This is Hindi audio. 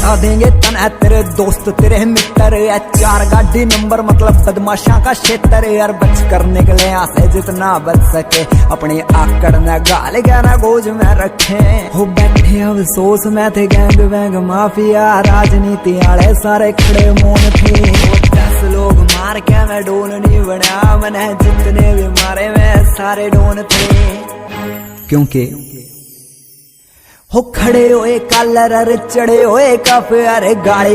बता देंगे तन है तेरे दोस्त तेरे मित्र है। 4 गाड़ी नंबर मतलब बदमाशा का क्षेत्र यार। बच कर निकले यहाँ से जितना बच सके, अपनी आकड़ न गाल गहरा गोज में रखे। हो बैठे अफसोस में थे गैंग वैंग माफिया, राजनीति आले सारे खड़े मौन थे। 10 लोग मार के मैं डोन नहीं बना, मैंने जितने भी मारे में सारे डोन थे। क्योंकि हो खड़े होए कलर चढ़े होए कफ, अरे गाड़ी